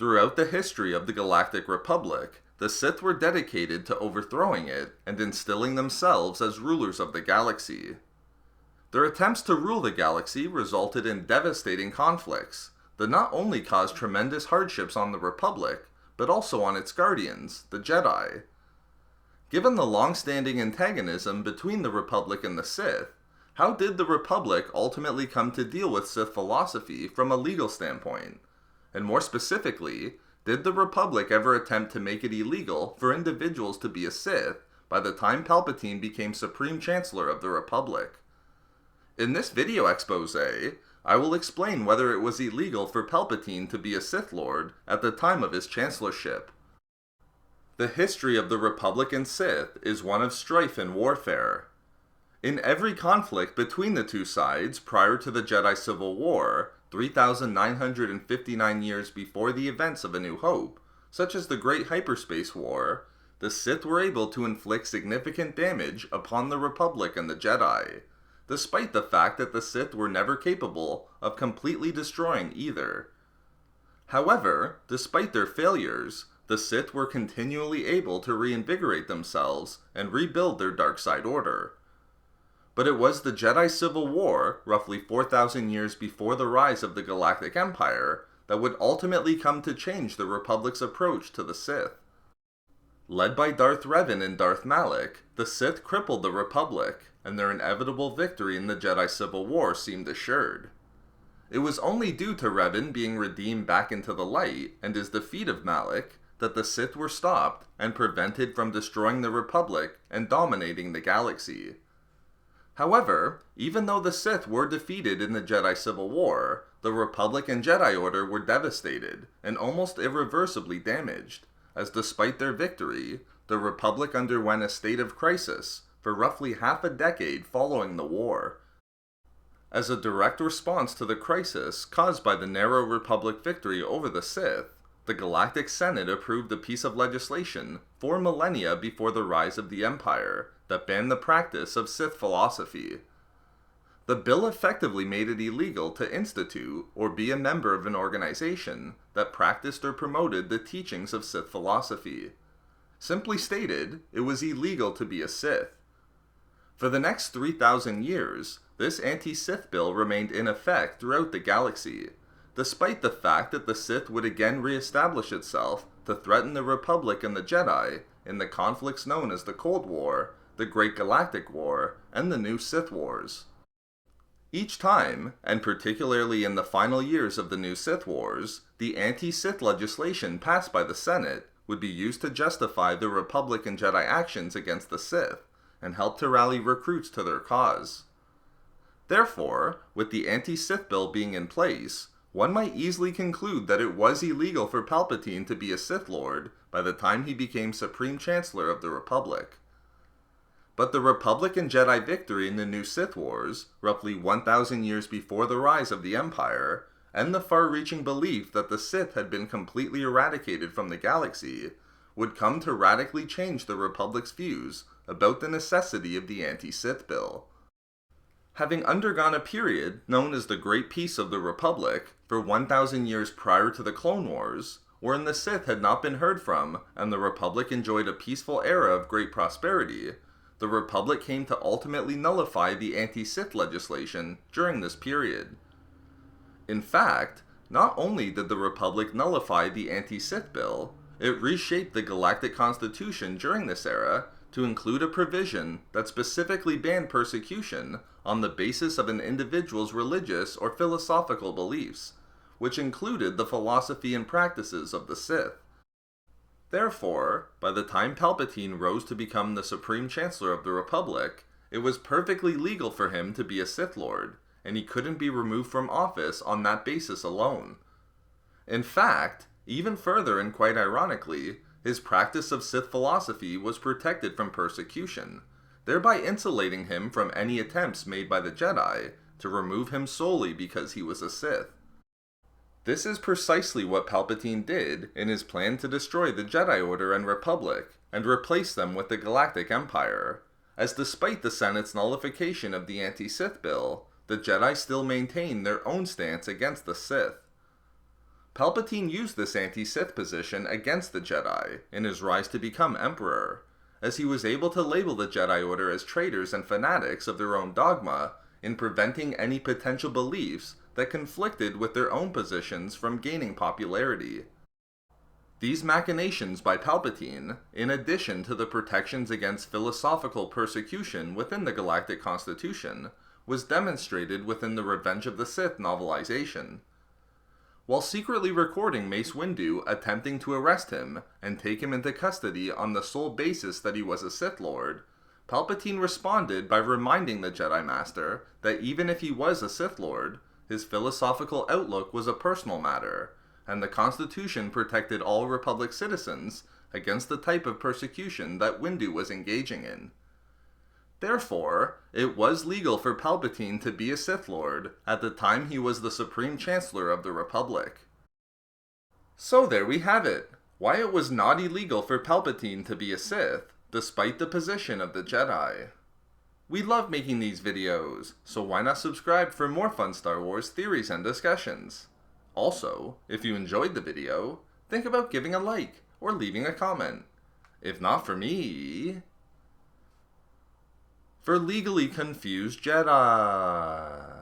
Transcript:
Throughout the history of the Galactic Republic, the Sith were dedicated to overthrowing it and instilling themselves as rulers of the galaxy. Their attempts to rule the galaxy resulted in devastating conflicts that not only caused tremendous hardships on the Republic, but also on its guardians, the Jedi. Given the long-standing antagonism between the Republic and the Sith, how did the Republic ultimately come to deal with Sith philosophy from a legal standpoint? And more specifically, did the Republic ever attempt to make it illegal for individuals to be a Sith by the time Palpatine became Supreme Chancellor of the Republic? In this video expose, I will explain whether it was illegal for Palpatine to be a Sith Lord at the time of his chancellorship. The history of the Republic and Sith is one of strife and warfare. In every conflict between the two sides prior to the Jedi Civil War, 3,959 years before the events of A New Hope, such as the Great Hyperspace War, the Sith were able to inflict significant damage upon the Republic and the Jedi, despite the fact that the Sith were never capable of completely destroying either. However, despite their failures, the Sith were continually able to reinvigorate themselves and rebuild their dark side order. But it was the Jedi Civil War, roughly 4,000 years before the rise of the Galactic Empire, that would ultimately come to change the Republic's approach to the Sith. Led by Darth Revan and Darth Malak, the Sith crippled the Republic, and their inevitable victory in the Jedi Civil War seemed assured. It was only due to Revan being redeemed back into the light and his defeat of Malak that the Sith were stopped and prevented from destroying the Republic and dominating the galaxy. However, even though the Sith were defeated in the Jedi Civil War, the Republic and Jedi Order were devastated and almost irreversibly damaged, as despite their victory, the Republic underwent a state of crisis for roughly half a decade following the war. As a direct response to the crisis caused by the narrow Republic victory over the Sith, the Galactic Senate approved a piece of legislation 4 millennia before the rise of the Empire that banned the practice of Sith philosophy. The bill effectively made it illegal to institute or be a member of an organization that practiced or promoted the teachings of Sith philosophy. Simply stated, it was illegal to be a Sith. For the next 3,000 years, this anti-Sith bill remained in effect throughout the galaxy, despite the fact that the Sith would again re-establish itself to threaten the Republic and the Jedi in the conflicts known as the Cold War, the Great Galactic War, and the New Sith Wars. Each time, and particularly in the final years of the New Sith Wars, the anti-Sith legislation passed by the Senate would be used to justify the Republic and Jedi actions against the Sith, and help to rally recruits to their cause. Therefore, with the anti-Sith bill being in place, one might easily conclude that it was illegal for Palpatine to be a Sith Lord by the time he became Supreme Chancellor of the Republic. But the Republic and Jedi victory in the New Sith Wars, roughly 1,000 years before the rise of the Empire, and the far-reaching belief that the Sith had been completely eradicated from the galaxy, would come to radically change the Republic's views about the necessity of the anti-Sith bill. Having undergone a period known as the Great Peace of the Republic for 1,000 years prior to the Clone Wars, wherein the Sith had not been heard from and the Republic enjoyed a peaceful era of great prosperity, the Republic came to ultimately nullify the anti-Sith legislation during this period. In fact, not only did the Republic nullify the anti-Sith bill, it reshaped the Galactic Constitution during this era to include a provision that specifically banned persecution on the basis of an individual's religious or philosophical beliefs, which included the philosophy and practices of the Sith. Therefore, by the time Palpatine rose to become the Supreme Chancellor of the Republic, it was perfectly legal for him to be a Sith Lord, and he couldn't be removed from office on that basis alone. In fact, even further and quite ironically, his practice of Sith philosophy was protected from persecution, thereby insulating him from any attempts made by the Jedi to remove him solely because he was a Sith. This is precisely what Palpatine did in his plan to destroy the Jedi Order and Republic, and replace them with the Galactic Empire, as despite the Senate's nullification of the anti-Sith bill, the Jedi still maintained their own stance against the Sith. Palpatine used this anti-Sith position against the Jedi in his rise to become Emperor, as he was able to label the Jedi Order as traitors and fanatics of their own dogma in preventing any potential beliefs that conflicted with their own positions from gaining popularity. These machinations by Palpatine, in addition to the protections against philosophical persecution within the Galactic Constitution, was demonstrated within the Revenge of the Sith novelization. While secretly recording Mace Windu attempting to arrest him and take him into custody on the sole basis that he was a Sith Lord, Palpatine responded by reminding the Jedi Master that even if he was a Sith Lord, his philosophical outlook was a personal matter, and the Constitution protected all Republic citizens against the type of persecution that Windu was engaging in. Therefore, it was legal for Palpatine to be a Sith Lord at the time he was the Supreme Chancellor of the Republic. So there we have it, why it was not illegal for Palpatine to be a Sith, despite the position of the Jedi. We love making these videos, so why not subscribe for more fun Star Wars theories and discussions? Also, if you enjoyed the video, think about giving a like or leaving a comment. If not for me, for Legally Confused Jedi.